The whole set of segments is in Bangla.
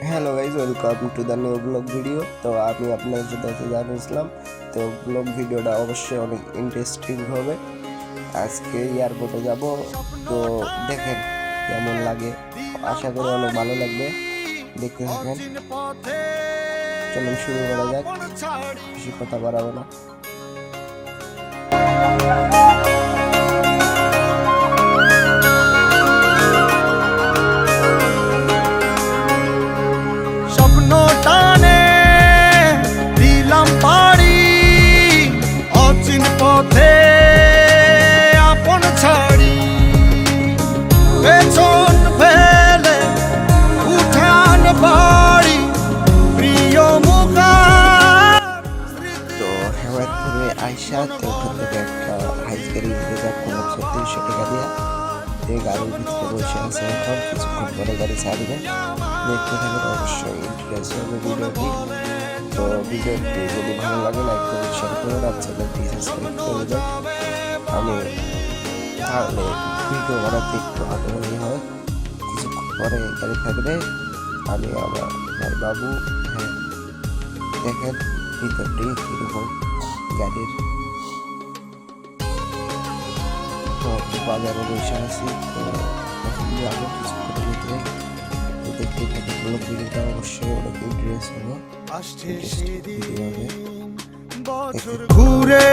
Hello guys, welcome to the new blog video. তো আমি আপনাদের সাথে জানিয়ে ইসলাম। তো ব্লগ ভিডিওটা অবশ্যই অনেক ইন্টারেস্টিং হবে। আজকে এয়ারপোর্টে যাব, তো দেখেন কেমন লাগে। আশা করি অনেক ভালো লাগবে, দেখতে থাকেন। চলুন শুরু করা যাক, বেশি কথা বাড়াবো না। স্বপ্ন টানে দিলাম পাড়ি অচিন পথে আপন ছাড়ি, পেছন ফেলে উঠান বাড়ি প্রিয় মুখার। তো হেমায়তপুরে আইসা তো ওখান থেকে একটা হাইস গাড়ি রিজার্ভ করলাম 3600 টাকা দিয়ে। এই গাড়ির ভিতরে বসে আছে, এখন কিছুক্ষণ পরে গাড়ি ছাড়বে। দেখতে থাকেন, অবশ্যই ইন্টারেস্ট হবে ভিডিওটি। তো ভিডিওটি যদি ভালো লাগে লাইক করে শেয়ার করে আর চ্যানেলটি সাবস্ক্রাইব করে দেন। আমি তাহলে ভিডিও বানাতে একটু আগ্রহী হয়। কিছুক্ষণ পরে গাড়ি থাকবে, আমি আমার ভাই বাবু। হ্যাঁ, দেখেন ভিতরটি কীরকম গাড়ির। তো বাজারে বসে আছি, তো এখন যাবো কিছুক্ষণের ভিতরে। তো দেখতে থাকি, ব্লগ ভিডিওটা অবশ্যই অনেক ইন্টারেস্ট হবে, ভিডিও হবে। বছর ঘুরে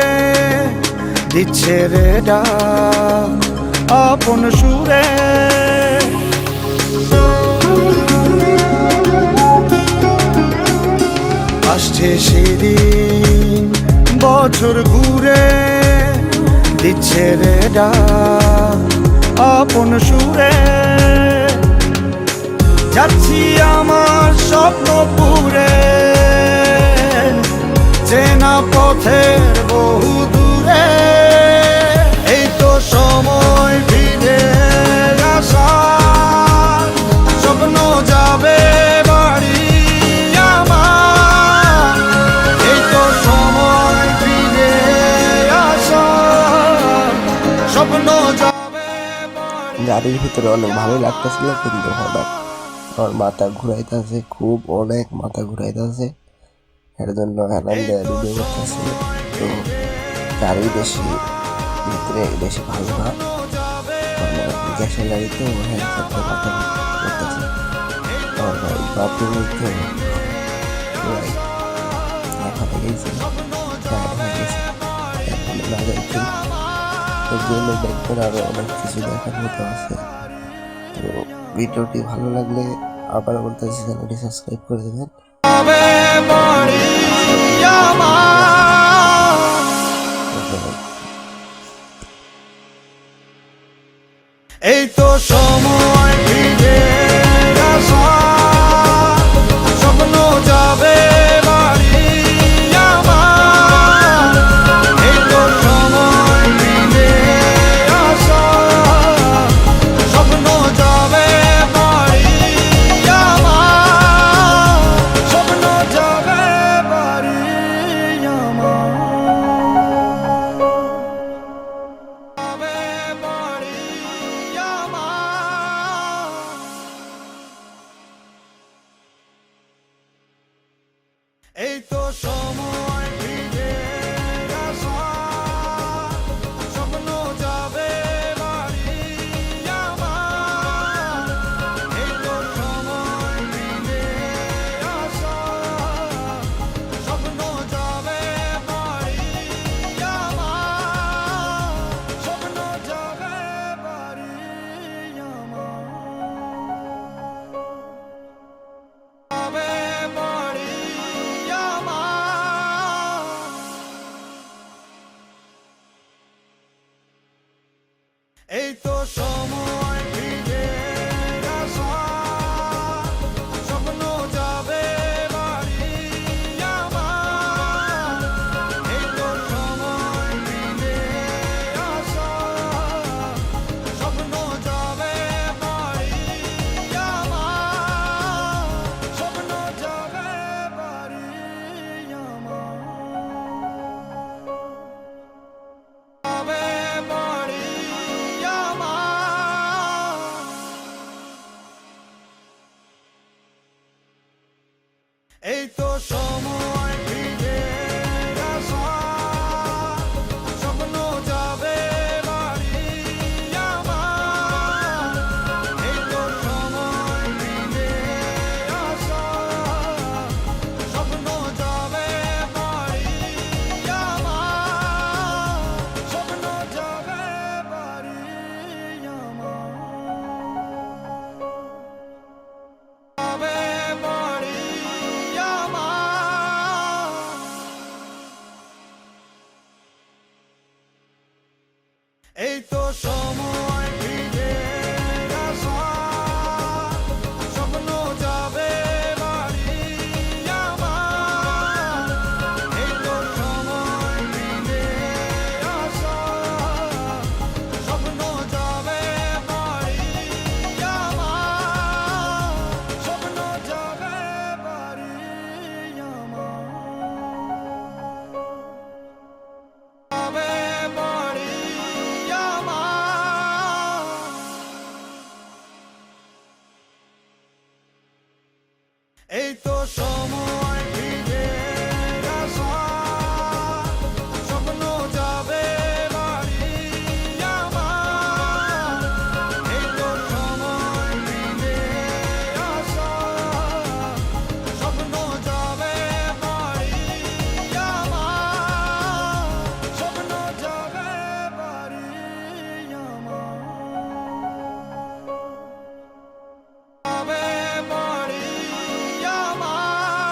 দিচ্ছে রে ডাক আপন সুরে, আসছে সেদিন বছর ঘুরে দিচ্ছে রে ডাক আপন সুরে। যাচ্ছি আমার স্বপ্ন পুরে, চেনা পথের বহু দূরে। এই তো সময় ফিরে আসার, স্বপ্ন যাবে বাড়ি আমার। এই তো সময় ফিরে আসার, স্বপ্ন যাবে বাড়ি। গাড়ির ভিতরে অনেক ভালো লাগতেছিল, কিন্তু হঠাৎ আমার মাথা ঘুরাইতেছে, খুব অনেক মাথা ঘুরাইতেছে। এর জন্য আনন্দে ভিডিও করতেছি। তো গাড়ি ভিতরে বেশি ভালো না, গ্যাসের গাড়িতে হ্যাঁ মাথা করতেছে। আমার ভাই বাপের মধ্যে দেখা গেছে, না যাইতে গেলে দেখবেন আরো অনেক কিছু দেখার মতো আছে। তো ভিডিওটি ভালো লাগলে আবার বলতেছি, চ্যানেলটি সাবস্ক্রাইব করে দেবেন। এই তো সময় ফিরে আসার, স্বপ্ন যাবে বাড়ি আমার। এই তো সময় ফিরে আসার, স্বপ্ন যাবে বাড়ি আমার। স্বপ্ন যাবে বাড়ি আমার। এই তো সময় ফিরে আসার, স্বপ্ন যাবে বাড়ি আমার। এই তো সময় ফিরে আসার, স্বপ্ন যাবে বাড়ি আমার। স্বপ্ন যাবে বাড়ি আমার। যাবে বাড়ি আমার। এই তো সময় ফিরে আসা, স্বপ্ন যাবে বাড়ি আমার। এই তো সময় ফিরে আসা, স্বপ্ন যাবে বাড়ি আমার। স্বপ্ন যাবে বাড়ি আমার, যাবে বাড়ি আমার। এই তো সময় ফিরে আসা, স্বপ্ন যাবে বাড়ি আমার। এই তো সময় ফিরে আসা, স্বপ্ন যাবে বাড়ি আমার। স্বপ্ন যাবে বাড়ি আমার, যাবে বাড়ি আমার। এই তো সময় ফিরে আসা, স্বপ্ন যাবে বাড়ি আমার। এই তো সময় ফিরে আসা, স্বপ্ন যাবে বাড়ি আমার। স্বপ্ন যাবে বাড়ি আমার, যাবে বাড়ি আমার।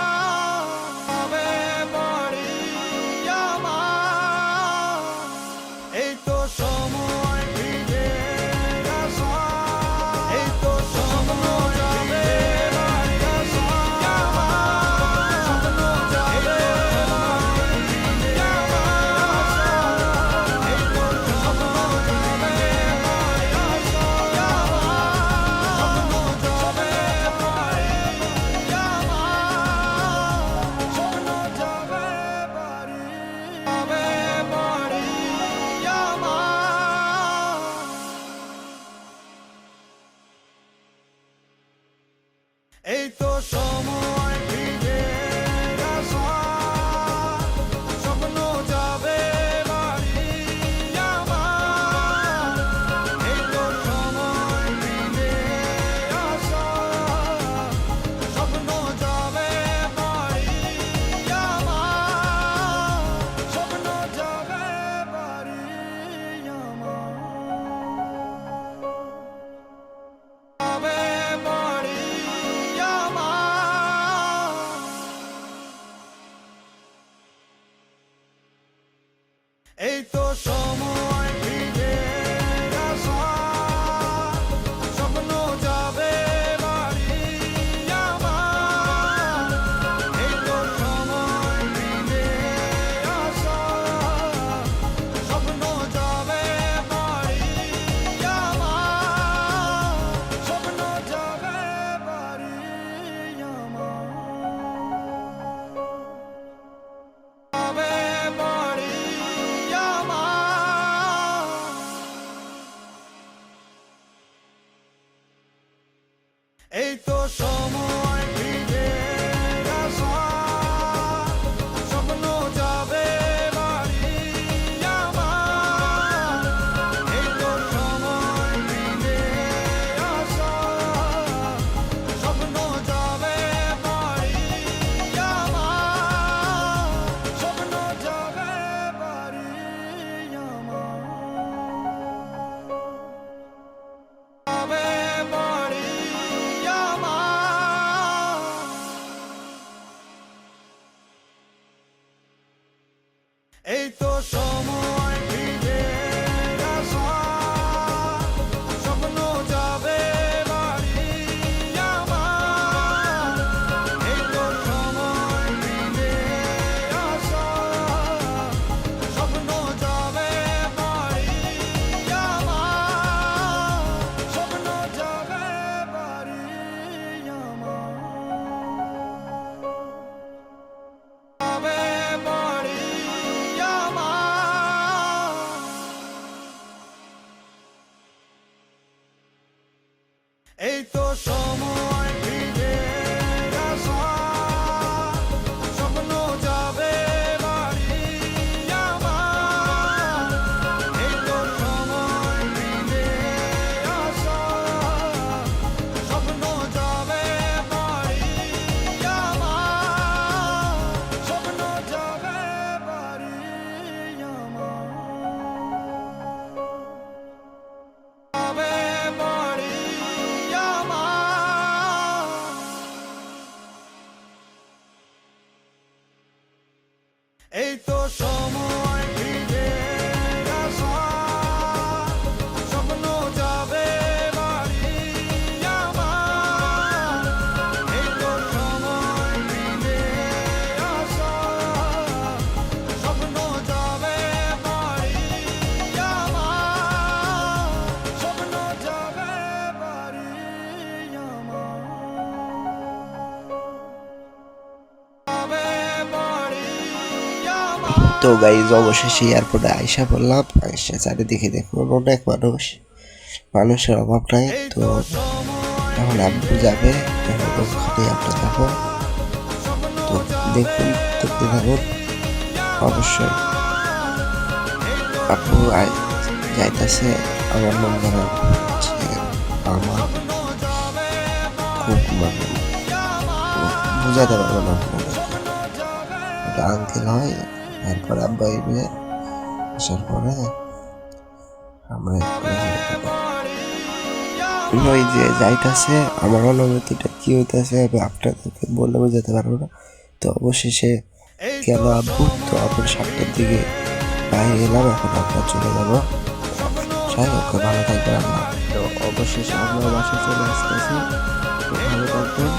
এই তো সময় ফিরে আসা, স্বপ্ন যাবে বাড়ি আমার। এই তো সময় ফিরে আসা, স্বপ্ন যাবে বাড়ি আমার, স্বপ্ন যাবে বাড়ি আমার, যাবে বাড়ি আমার। তো গাইজ অবশেষে এয়ারপোর্টে আইসা বললাম, আইসা চারিদিকে দেখুন অনেক মানুষের অভাব নাই। তো এখন আব্বু যাবে, এখন ওখানে আমরা যাবো। তো দেখুন, দেখতে থাকুন অবশ্যই। আব্বু যাইতেছে, আমার মন খারাপ হচ্ছে, আমার খুব মানে বুঝাতে পারবো না আপনাদেরকে। ওটা আঙ্কেল হয়, এরপর আব্বা আইবে, আসার পরে আমরা ওই যে যাইতাছে, আমার অনুভূতিটা কি হইতাছে আমি আপনাদেরকে বলে বোঝাতে পারবো না। তো অবশেষে গেল আব্বু। তো আপনার 7টার দিকে বাইরে এলাম, এখন আমরা চলে যাবো। যাই হোক, ভালো থাকবেন আল্লাহ। তো অবশেষে আমরা বাসায় চলে আসতেছি। তো ভালো থাকবেন।